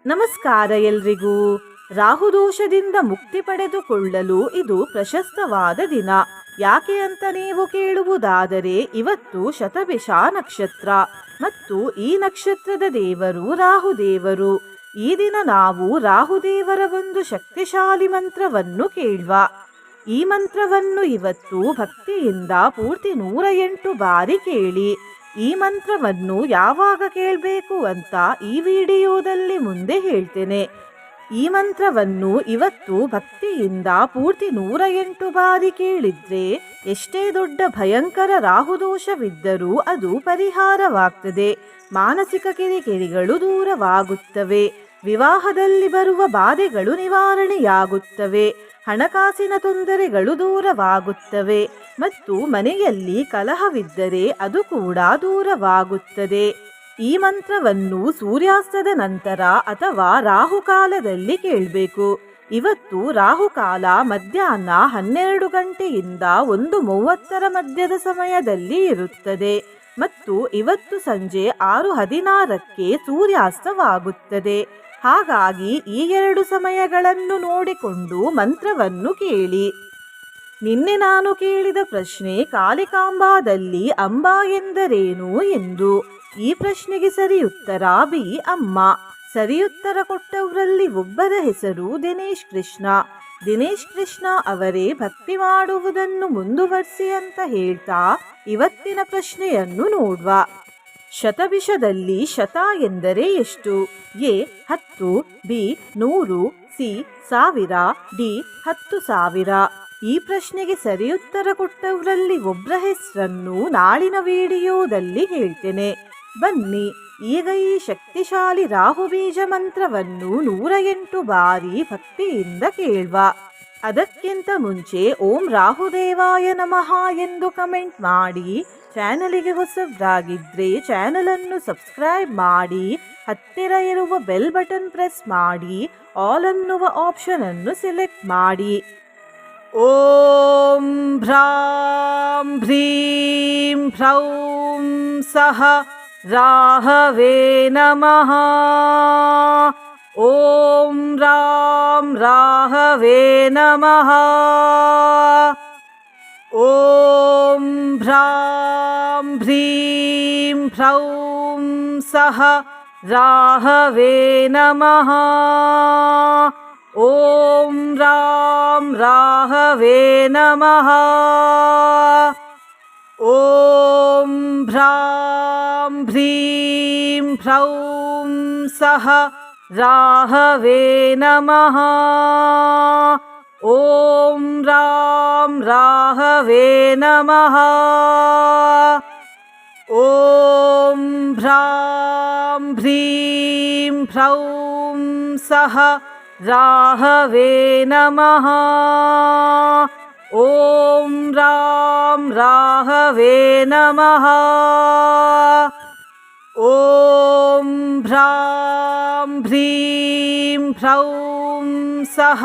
ನಮಸ್ಕಾರ ಎಲ್ರಿಗೂ. ರಾಹುದೋಷದಿಂದ ಮುಕ್ತಿ ಪಡೆದುಕೊಳ್ಳಲು ಇದು ಪ್ರಶಸ್ತವಾದ ದಿನ. ಯಾಕೆ ಅಂತ ನೀವು ಕೇಳುವುದಾದರೆ, ಇವತ್ತು ಶತಭಿಷ ನಕ್ಷತ್ರ ಮತ್ತು ಈ ನಕ್ಷತ್ರದ ದೇವರು ರಾಹುದೇವರು. ಈ ದಿನ ನಾವು ರಾಹುದೇವರ ಒಂದು ಶಕ್ತಿಶಾಲಿ ಮಂತ್ರವನ್ನು ಕೇಳುವ. ಈ ಮಂತ್ರವನ್ನು ಇವತ್ತು ಭಕ್ತಿಯಿಂದ ಪೂರ್ತಿ 108 ಬಾರಿ ಕೇಳಿ. ಈ ಮಂತ್ರವನ್ನು ಯಾವಾಗ ಕೇಳಬೇಕು ಅಂತ ಈ ವಿಡಿಯೋದಲ್ಲಿ ಮುಂದೆ ಹೇಳ್ತೇನೆ. ಈ ಮಂತ್ರವನ್ನು ಇವತ್ತು ಭಕ್ತಿಯಿಂದ ಪೂರ್ತಿ 108 ಬಾರಿ ಕೇಳಿದ್ರೆ ಎಷ್ಟೇ ದೊಡ್ಡ ಭಯಂಕರ ರಾಹುದೋಷವಿದ್ದರೂ ಅದು ಪರಿಹಾರವಾಗ್ತದೆ. ಮಾನಸಿಕ ಕಿರಿಕಿರಿಗಳು ದೂರವಾಗುತ್ತವೆ. ವಿವಾಹದಲ್ಲಿ ಬರುವ ಬಾಧೆಗಳು ನಿವಾರಣೆಯಾಗುತ್ತವೆ. ಹಣಕಾಸಿನ ತೊಂದರೆಗಳು ದೂರವಾಗುತ್ತವೆ ಮತ್ತು ಮನೆಯಲ್ಲಿ ಕಲಹವಿದ್ದರೆ ಅದು ಕೂಡ ದೂರವಾಗುತ್ತದೆ. ಈ ಮಂತ್ರವನ್ನು ಸೂರ್ಯಾಸ್ತದ ನಂತರ ಅಥವಾ ರಾಹುಕಾಲದಲ್ಲಿ ಕೇಳಬೇಕು. ಇವತ್ತು ರಾಹುಕಾಲ ಮಧ್ಯಾಹ್ನ 12 ಗಂಟೆಯಿಂದ 1:30 ಮಧ್ಯದ ಸಮಯದಲ್ಲಿ ಇರುತ್ತದೆ ಮತ್ತು ಇವತ್ತು ಸಂಜೆ 6:16ಕ್ಕೆ ಸೂರ್ಯಾಸ್ತವಾಗುತ್ತದೆ. ಹಾಗಾಗಿ ಈ 2 ಸಮಯಗಳನ್ನು ನೋಡಿಕೊಂಡು ಮಂತ್ರವನ್ನು ಕೇಳಿ. ನಿನ್ನೆ ನಾನು ಕೇಳಿದ ಪ್ರಶ್ನೆ, ಕಾಳಿಕಾಂಬಾದಲ್ಲಿ ಅಂಬಾ ಎಂದರೇನು ಎಂದು. ಈ ಪ್ರಶ್ನೆಗೆ ಸರಿಯುತ್ತರ ಬಿ ಅಮ್ಮ. ಸರಿಯುತ್ತರ ಕೊಟ್ಟವರಲ್ಲಿ ಒಬ್ಬರ ಹೆಸರು ದಿನೇಶ್ ಕೃಷ್ಣ. ದಿನೇಶ್ ಕೃಷ್ಣ ಅವರೇ ಭಕ್ತಿ ಮಾಡುವುದನ್ನು ಮುಂದುವರಿಸಿ ಅಂತ ಹೇಳ್ತಾ ಇವತ್ತಿನ ಪ್ರಶ್ನೆಯನ್ನು ನೋಡುವ. ಶತಭಿಷದಲ್ಲಿ ಶತ ಎಂದರೆ ಎಷ್ಟು? A 10, B 100, C 1000, D 10,000. ಈ ಪ್ರಶ್ನೆಗೆ ಸರಿಯುತ್ತರ ಕೊಟ್ಟವರಲ್ಲಿ ಒಬ್ಬರ ಹೆಸರನ್ನು ನಾಳಿನ ವಿಡಿಯೋದಲ್ಲಿ ಹೇಳ್ತೇನೆ. ಬನ್ನಿ ಈಗ ಈ ಶಕ್ತಿಶಾಲಿ ರಾಹುಬೀಜ ಮಂತ್ರವನ್ನು 108 ಬಾರಿ ಭಕ್ತಿಯಿಂದ ಕೇಳುವ. ಅದಕ್ಕಿಂತ ಮುಂಚೆ ಓಂ ರಾಹುದೇವಾಯ ನಮಃ ಎಂದು ಕಮೆಂಟ್ ಮಾಡಿ. ಚಾನಲಿಗೆ ಹೊಸಬ್ರಾಗಿದ್ರೆ ಚಾನಲನ್ನು ಸಬ್ಸ್ಕ್ರೈಬ್ ಮಾಡಿ. ಹತ್ತಿರ ಇರುವ ಬೆಲ್ ಬಟನ್ ಪ್ರೆಸ್ ಮಾಡಿ. ಆಲ್ ಅನ್ನುವ ಆಪ್ಷನ್ ಅನ್ನು ಸೆಲೆಕ್ಟ್ ಮಾಡಿ. ಓಂ ಭ್ರಾಂ ಭ್ರೀಂ ಭ್ರೌಂ ಸಹ ರಾಹವೇ ನಮಃ. ಓಂ ರಾಂ ರಾಹವೇ ನಮಃ. ಓಂ ಭ್ರಾಂ ಭ್ರೀಂ ಭ್ರೌಂ ಸಹ ರಾಹವೇ ನಮಃ. ಓಂ ರಾಂ ರಾಹವೇ ನಮಃ. ಓಂ ಭ್ರಾಂ ಭ್ರೀಂ ಭ್ರೌಂ ಸಹ ರಾಹವೇ ನಮಃ. ಓಂ ರಾಂ ರಾಹವೇ ನಮಃ. ಓಂ ಭ್ರಾಂ ಭ್ರೀಂ ಭ್ರೌಂ ಸಹ ರಾಹವೇ ನಮಃ. ಓಂ ರಾಂ ರಾಹವೇ ನಮಃ. ಓಂ ಭ್ರಾಂ ಭ್ರೀಂ ಭ್ರೌಂ ಸಹ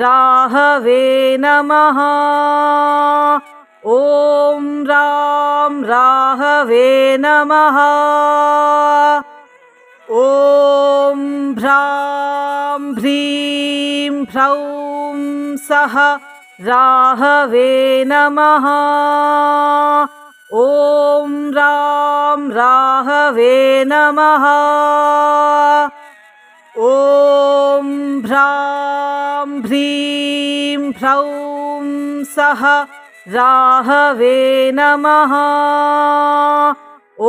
ರಾಹವೇ ನಮಃ. ಓಂ ರಾಂ ರಾಹವೇ ನಮಃ. ಓಂ ಭ್ರಾಂ ಭ್ರೀಂ ಭ್ರೌಂ ಸಹ ರಾಹವೇ ನಮಃ. ಓಂ ರಾಂ ರಾಹವೇ ನಮಃ. ಓಂ ಭ್ರಾಂ ಭ್ರೀಂ ಭ್ರೌಂ ಸಹ ರಾಹವೇ ನಮಃ.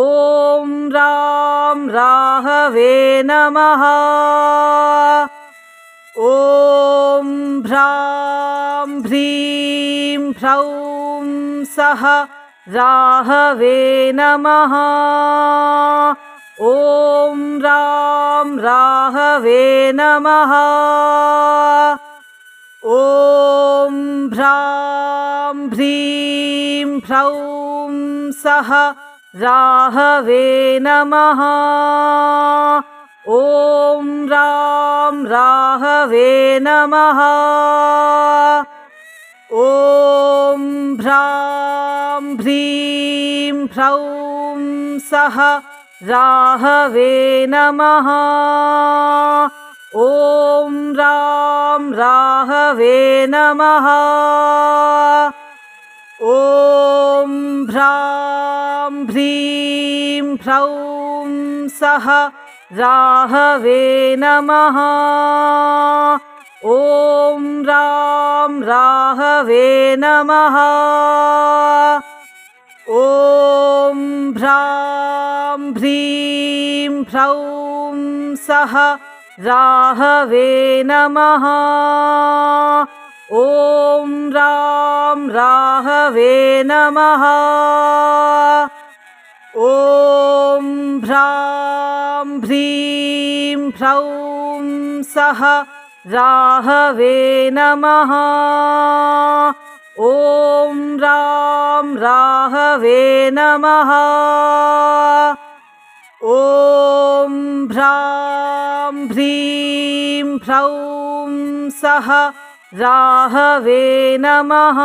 ಓಂ ರಾಂ ರಾಹವೇ ನಮಃ. ಓಂ ಭ್ರಾಂ ಭ್ರೀಂ ಭ್ರೌಂ ಸಹ ರಾಹವೇ ನಮಃ. ಓಂ ರಾಂ ರಾಹವೇ ನಮಃ. ಓಂ ಭ್ರಾಂ ಭ್ರೀಂ ಭ್ರೌಂ ಸಹ ರಾಹವೇ ನಮಃ. ಓಂ ರಾಂ ರಾಹವೇ ನಮಃ. ಓಂ ಭ್ರಾಂ ಭ್ರೀಂ ಭ್ರೌಂ ಸಹ ರಾಹವೇ ನಮಃ. राहवे नमः। ॐ भ्रां भ्रीं भ्रौं सः राहवे नमः। ॐ रां राहवे नमः। ॐ भ्रां भ्रीं भ्रौं सः राहवे नमः। ॐ रां राहवे नमः। ॐ भ्रां भ्रीं भ्रौं सः राहवे नमः। ॐ रां राहवे नमः। ॐ भ्रां भ्रीं भ्रौं सः राहवे नमः।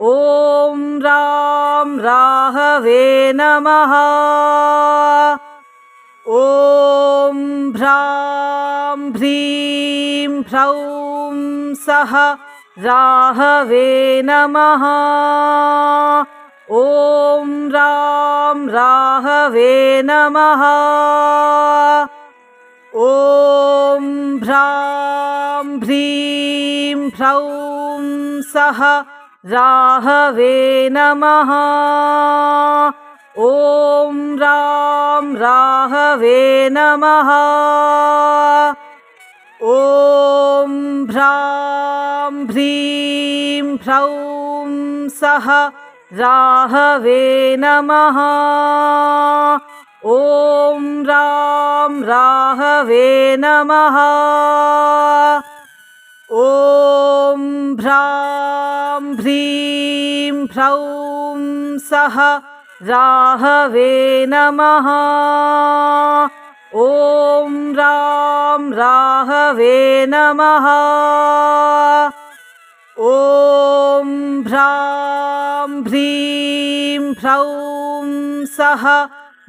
ॐ रां राहवे नमः। ॐ भ्रां भ्रीं भ्रौं सः राहवे नमः। ॐ रां राहवे नमः। ॐ भ्रां भ्रीं भ्रौं सः राहवे नमः। ॐ रां राहवे नमः। ॐ भ्रां भ्रीं भ्रौं सः राहवे नमः। ॐ रां राहवे नमः। ॐ भ्रां भ्रीं भ्रौं सः राहवे नमः। ॐ रां राहवे नमः। ॐ भ्रां भ्रीं भ्रौं सः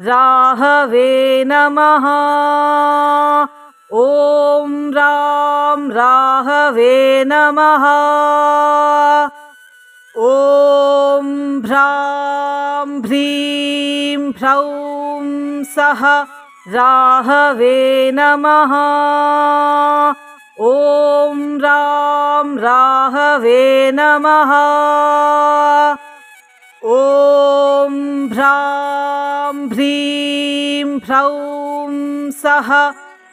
राहवे नमः। ॐ रां राहवे नमः। ॐ भ्रां भ्रीं भ्रौं सः राहवे नमः। ॐ रां राहवे नमः। ॐ भ्रां भ्रीं भ्रौं सः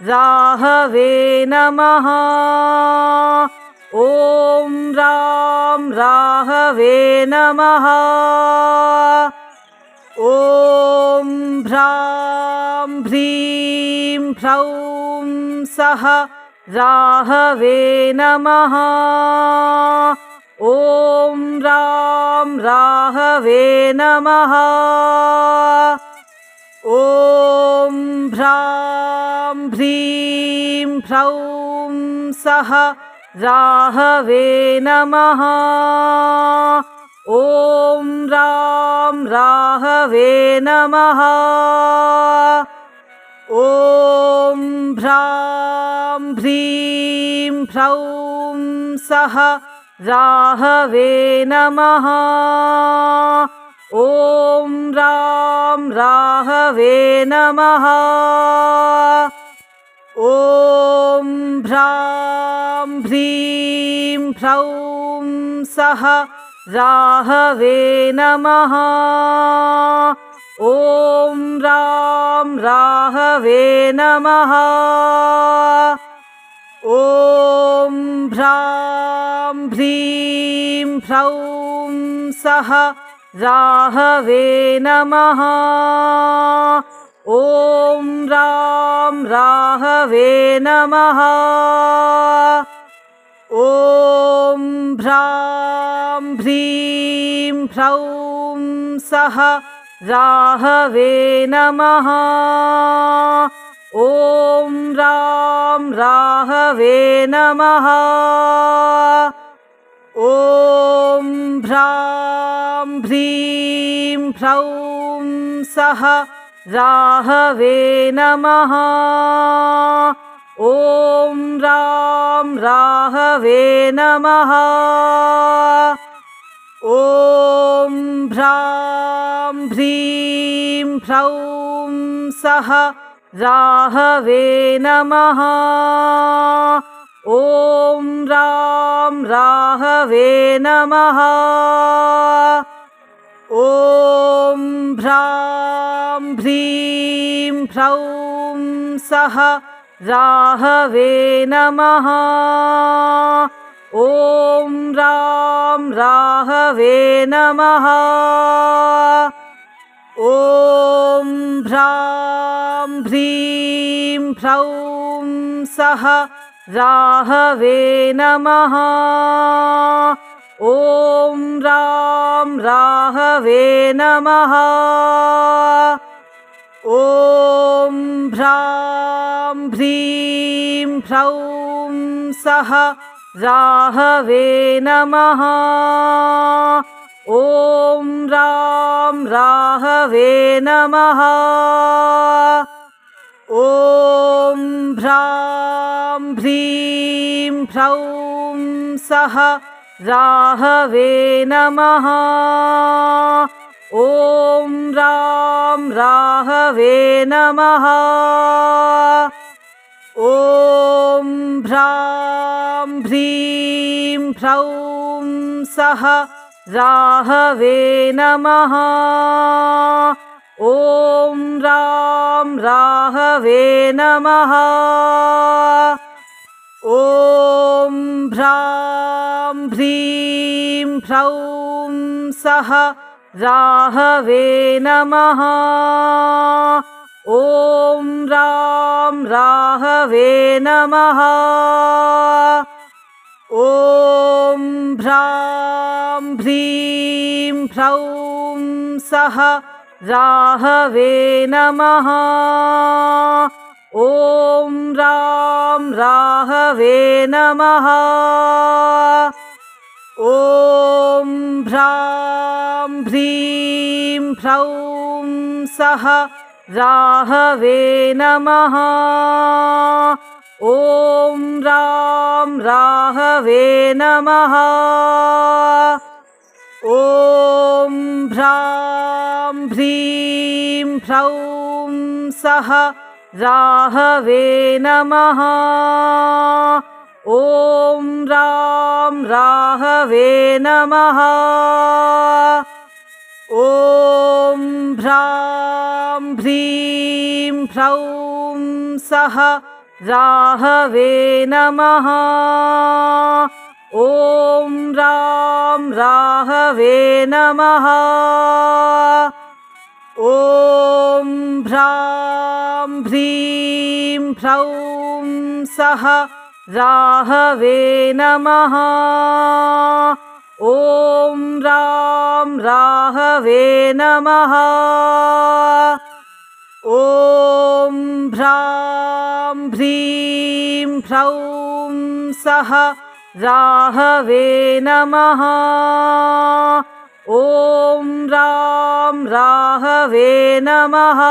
राहवे नमः। ॐ रां राहवे नमः। ॐ भ्रां भ्रीं भ्रौं सः राहवे नमः। ॐ रां राहवे नमः। ॐ भ्रां भ्रीं भ्रौं सः राहवे नमः। ॐ रां राहवे नमः। ॐ भ्रां भ्रीं भ्रौं सः राहवे नमः। ॐ रां राहवे नमः। ॐ भ्रां भ्रीं भ्रौं सः राहवे नमः। ॐ रां राहवे नमः। ॐ भ्रां भ्रीं भ्रौं सः राहवे नमः। ॐ रां राहवे नमः। ॐ भ्रां भ्रीं भ्रौं सः राहवे नमः। ॐ रां राहवे नमः। ॐ भ्रां भ्रीं भ्रौं सः राहवे नमः। ॐ रां राहवे नमः। ॐ भ्रां भ्रीं भ्रौं सः राहवे नमः। ॐ रां राहवे नमः। ॐ भ्रां भ्रीं भ्रौं सः राहवे नमः। ॐ रां राहवे नमः। ॐ भ्रां भ्रीं भ्रौं सः राहवे नमः। ॐ रां राहवे नमः। ॐ भ्रां भ्रीं भ्रौं सः राहवे नमः। ॐ रां राहवे नमः। ॐ भ्रां भ्रीं भ्रौं सः राहवे नमः। ॐ रां राहवे नमः। ॐ भ्रां भ्रीं भ्रौं सः राहवे नमः। ॐ रां राहवे नमः। ॐ भ्रां भ्रीं भ्रौं सः राहवे नमः। ॐ रां राहवे नमः। ॐ भ्रां भ्रीं भ्रौं सः राहवे नमः। ॐ रां राहवे नमः। ॐ भ्रां भ्रीं भ्रौं सः राहवे नमः। ॐ रां राहवे नमः। ॐ भ्रां भ्रीं भ्रौं सः राहवे नमः। ॐ रां राहवे नमः। ॐ भ्रां भ्रीं भ्रौं सः राहवे नमः। ॐ रां राहवे नमः। ॐ भ्रां भ्रीं भ्रौं सः राहवे नमः। ॐ रां राहवे नमः। ॐ भ्रां भ्रीं भ्रौं सः राहवे नमः। ॐ रां राहवे नमः।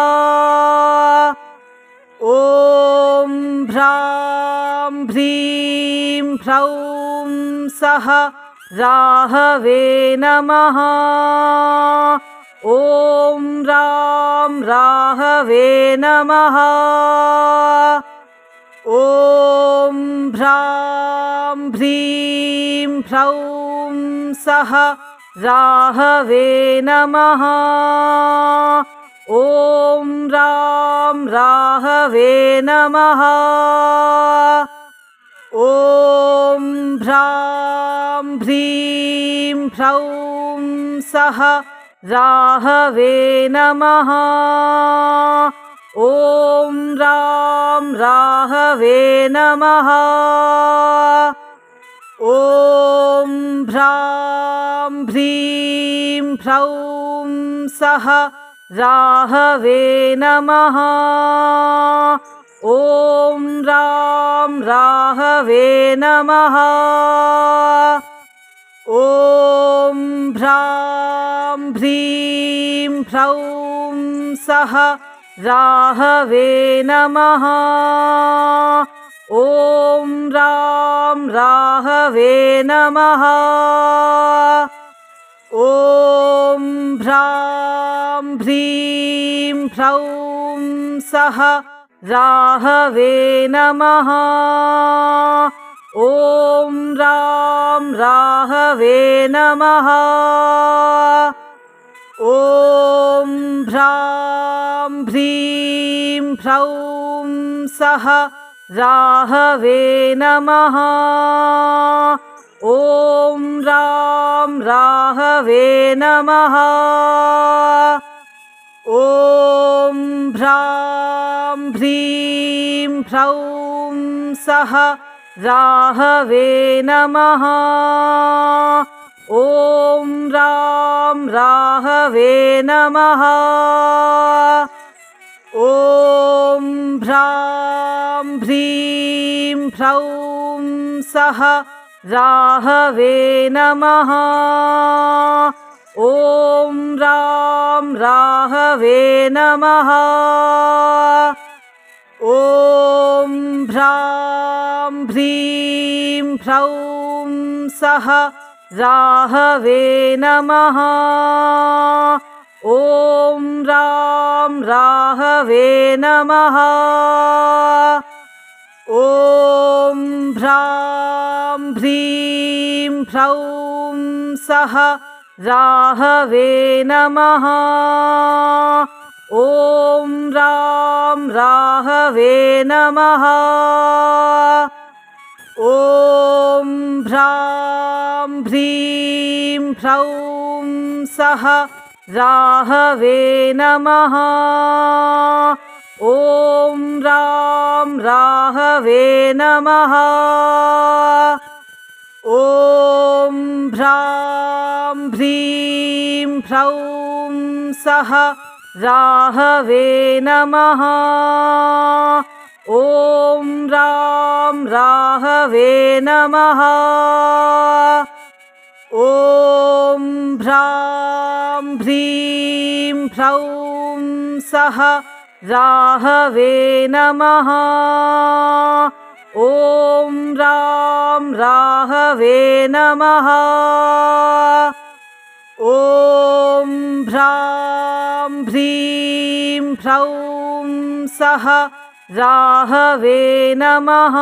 ॐ भ्रां भ्रीं भ्रौं सः राहवे नमः। ॐ रां राहवे नमः। ॐ भ्रां भ्रीं भ्रौं सः राहवे नमः। ॐ रां राहवे नमः। ॐ भ्रां भ्रीं भ्रौं सः राहवे नमः। ॐ रां राहवे नमः। ॐ भ्रां भ्रीं भ्रौं सः राहवे नमः। ॐ रां राहवे नमः। ॐ भ्रां भ्रीं भ्रौं सः राहवे नमः। ॐ रां राहवे राहवे नमः। ॐ भ्रां भ्रीं भ्रौं सः राहवे नमः। ॐ रां राहवे नमः। ॐ भ्रां भ्रीं भ्रौं सः राहवे नमः। ॐ रां राहवे नमः। ॐ भ्रां भ्रीं भ्रौं सः राहवे नमः। ॐ रां राहवे नमः। ॐ भ्रां भ्रीं भ्रौं सः राहवे नमः। ॐ रां राहवे नमः। ॐ भ्रां भ्रीं भ्रौं सः राहवे नमः। ॐ रां राहवे नमः। ॐ भ्रां भ्रीं भ्रौं सः राहवे नमः। ॐ रां राहवे नमः। ॐ भ्रां भ्रीं भ्रौं सः राहवे नमः। ॐ रां राहवे नमः। ॐ भ्रां भ्रीं भ्रौं सः राहवे नमः। ॐ रां राहवे नमः। ॐ भ्रां भ्रीं भ्रौं सः राहवे नमः। ॐ रां राहवे नमः। ॐ भ्रां भ्रीं भ्रौं सः राहवे नमः।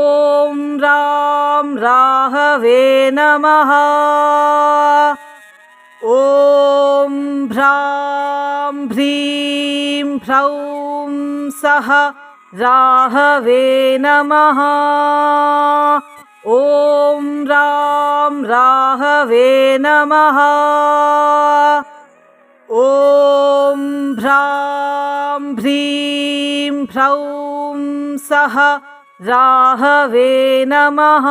ॐ रां राहवे नमः। ॐ भ्रां भ्रीं भ्रौं सः राहवे नमः। ॐ रां राहवे नमः। ॐ भ्रां भ्रीं भ्रौं सः राहवे नमः।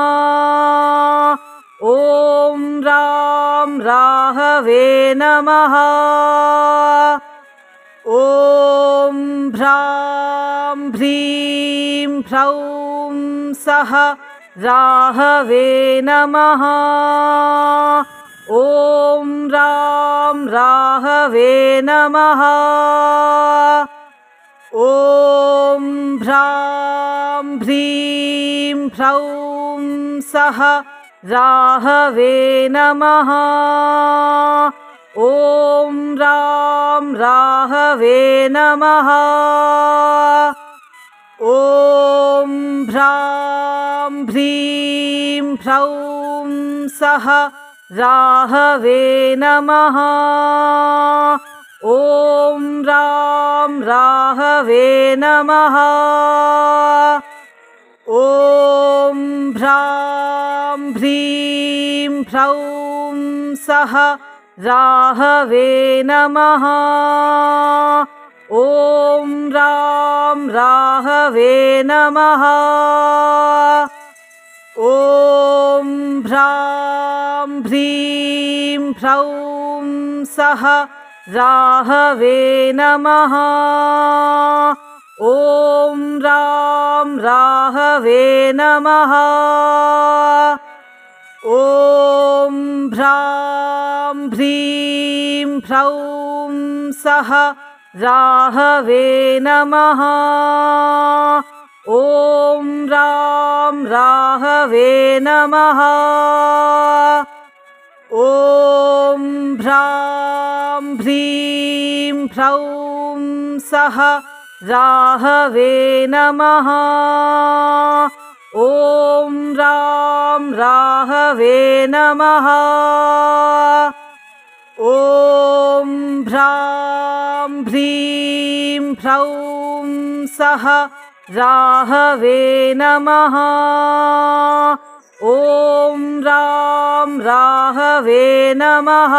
ॐ रां राहवे नमः। ॐ भ्रां भ्रीं भ्रौं सः राहवे नमः। ॐ रां राहवे नमः। ॐ भ्रां भ्रीं भ्रौं सः राहवे नमः। ॐ रां राहवे नमः। ॐ भ्रां भ्रीं भ्रौं सः राहवे नमः। ॐ रां राहवे नमः। ॐ भ्रां भ्रीं भ्रौं सः राहवे नमः। ॐ रां राहवे नमः। ॐ भ्रां भ्रीं भ्रौं सः राहवे नमः। ॐ रां राहवे नमः। ॐ भ्रां भ्रीं भ्रौं सः राहवे नमः। ॐ रां राहवे नमः। ॐ भ्रां भ्रीं भ्रौं सः राहवे नमः। ॐ रां राहवे नमः। ॐ भ्रां भ्रीं भ्रौं सः राहवे नमः। ॐ रां राहवे नमः।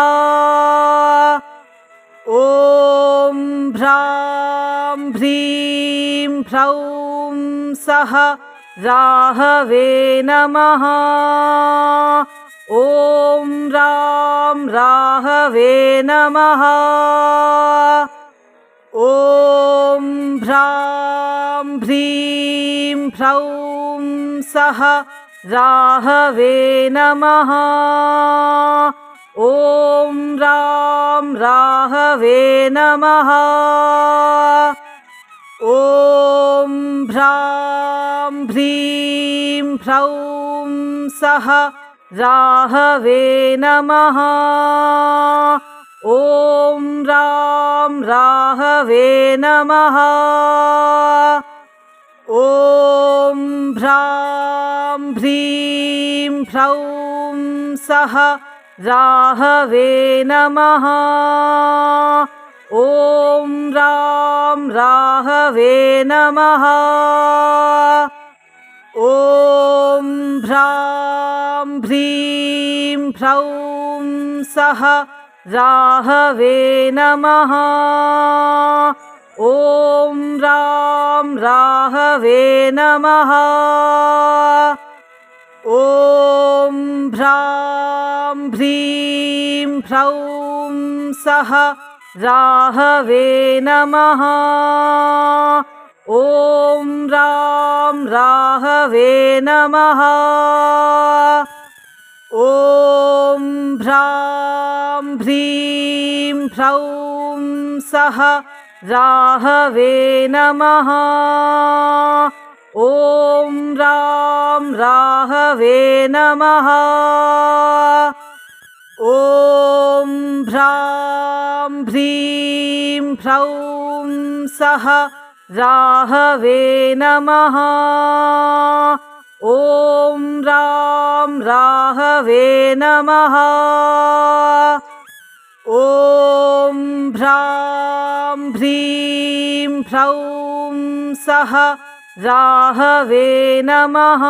ॐ भ्रां भ्रीं भ्रौं सः राहवे नमः। ॐ रां राहवे नमः। ॐ भ्रां भ्रीं भ्रौं सः राहवे नमः। ॐ रां राहवे नमः। ॐ भ्रां भ्रीं भ्रौं सः राहवे नमः। ॐ रां राहवे नमः। ॐ भ्रां भ्रीं भ्रौं सः राहवे नमः। ॐ रां राहवे नमः। ॐ भ्रां भ्रीं भ्रौं सः राहवे नमः। ॐ रां राहवे नमः। ॐ भ्रां भ्रीं भ्रौं सः राहवे नमः। ॐ रां राहवे नमः। ॐ भ्रां भ्रीं भ्रौं सः राहवे नमः। ॐ रां राहवे नमः। ॐ भ्रां भ्रीं भ्रौं सः राहवे नमः। ॐ रां राहवे नमः। ॐ भ्रां भ्रीं भ्रौं सः राहवे नमः।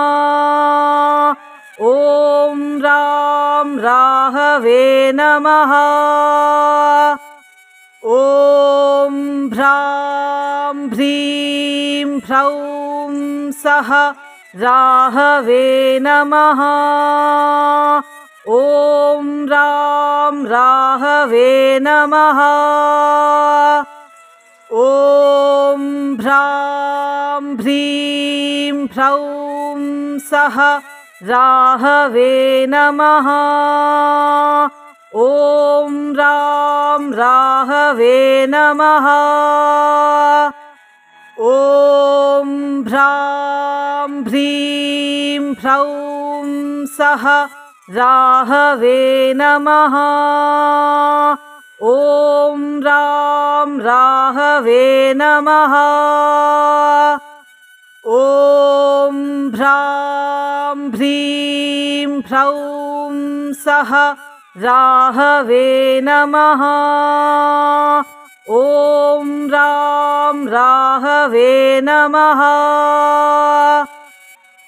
ॐ रां राहवे नमः। ॐ भ्रां भ्रीं भ्रौं सः राहवे नमः। ॐ रां राहवे नमः। ॐ भ्रां भ्रीं भ्रौं सः राहवे नमः। ॐ रां राहवे नमः। ॐ भ्रां भ्रीं भ्रौं सः राहवे नमः। ॐ रां राहवे नमः। ॐ भ्रां भ्रीं भ्रौं सः राहवे नमः। ॐ रां राहवे नमः।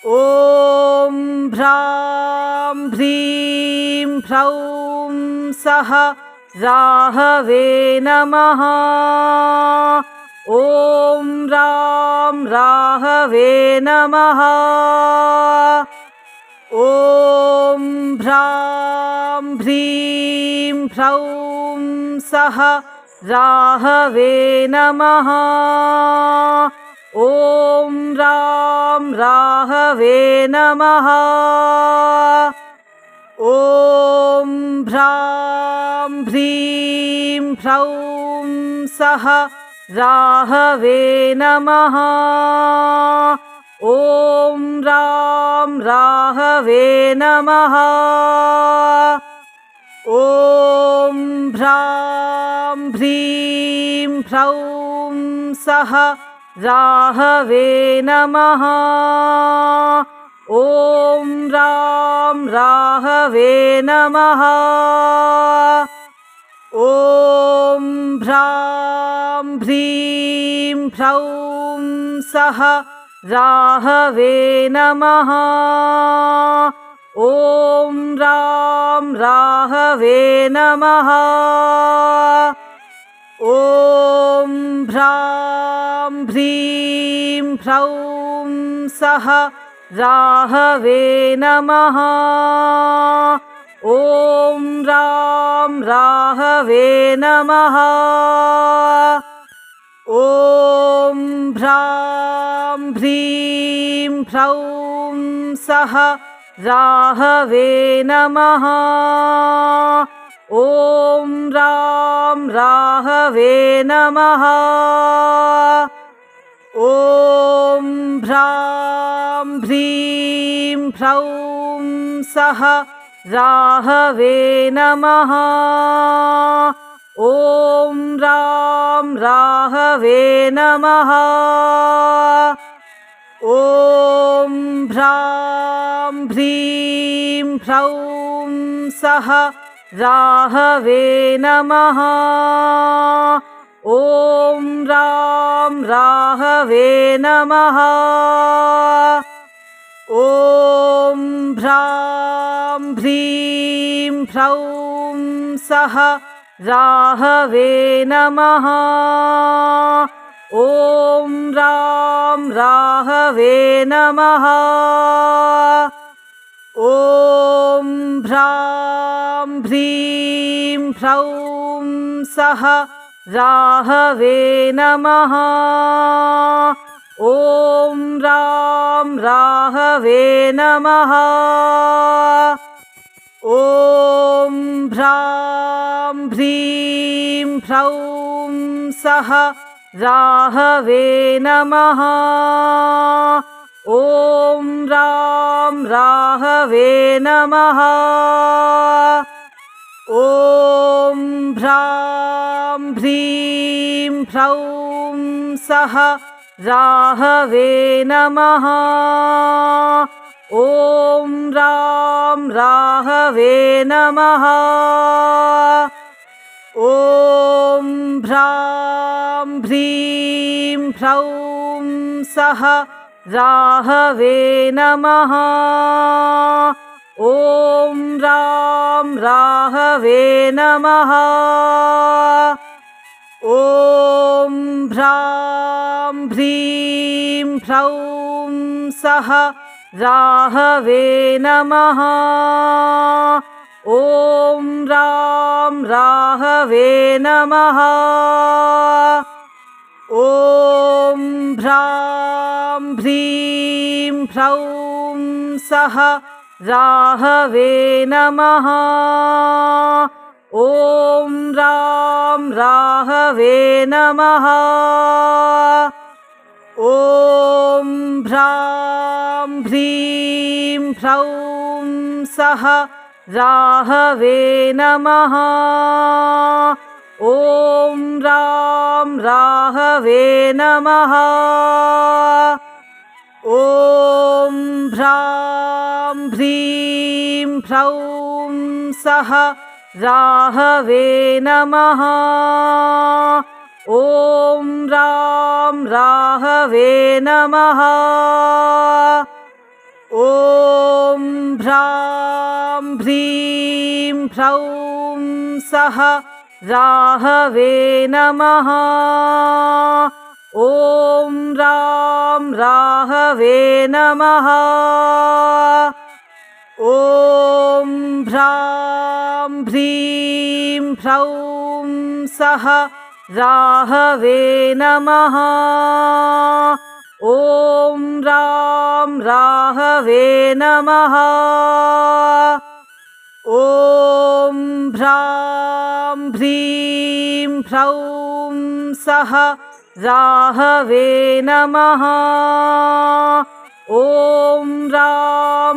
ॐ भ्रां भ्रीं भ्रौं सः राहवे नमः। ॐ रां राहवे नमः। ॐ भ्रां भ्रीं भ्रौं सः राहवे नमः। ॐ रां राहवे नमः। ॐ भ्रां भ्रीं भ्रौं सः राहवे नमः। ॐ रां राहवे नमः। ॐ भ्रां भ्रीं भ्रौं सः राहवे नमः। ॐ रां राहवे नमः। ॐ भ्रां भ्रीं भ्रौं सः राहवे नमः। ॐ रां राहवे नमः। ॐ भ्रां भ्रीं भ्रौं सः राहवे नमः। ॐ रां राहवे नमः। ॐ भ्रां भ्रीं भ्रौं सः राहवे नमः। ॐ रां राहवे नमः। ॐ भ्रां भ्रीं भ्रौं सः राहवे नमः। ॐ रां राहवे नमः। ॐ भ्रां भ्रीं भ्रौं सः राहवे नमः। ॐ रां राहवे नमः। ॐ भ्रां भ्रीं भ्रौं सः राहवे नमः। ॐ रां राहवे नमः। ॐ भ्रां भ्रीं भ्रौं सः राहवे नमः। ॐ रां राहवे नमः। ॐ भ्रां भ्रीं भ्रौं सः राहवे नमः। ॐ रां राहवे नमः। ॐ भ्रां भ्रीं भ्रौं सः राहवे नमः। ॐ रां राहवे नमः। ॐ भ्रां भ्रीं भ्रौं सः राहवे नमः। ॐ रां राहवे नमः। ॐ भ्रां भ्रीं भ्रौं सः राहवे नमः। ॐ रां राहवे नमः। ॐ भ्रां भ्रीं भ्रौं सः राहवे नमः। ॐ रां राहवे नमः। ॐ भ्रां भ्रीं भ्रौं सः राहवे नमः। ॐ रां राहवे नमः। ॐ भ्रां भ्रीं भ्रौं सः राहवे नमः। ॐ रां राहवे नमः। ॐ भ्रां भ्रीं भ्रौं सः राहवे नमः। ॐ रां राहवे नमः। ॐ भ्रां भ्रीं भ्रौं सः राहवे नमः। ॐ रां राहवे नमः। ॐ भ्रां भ्रीं भ्रौं सः राहवे नमः। ॐ रां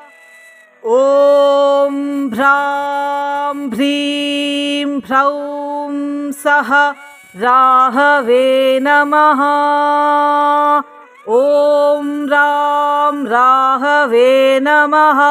ॐ भ्रां भ्रीं भ्रौं सः राहवे नमः। ॐ रां राहवे नमः।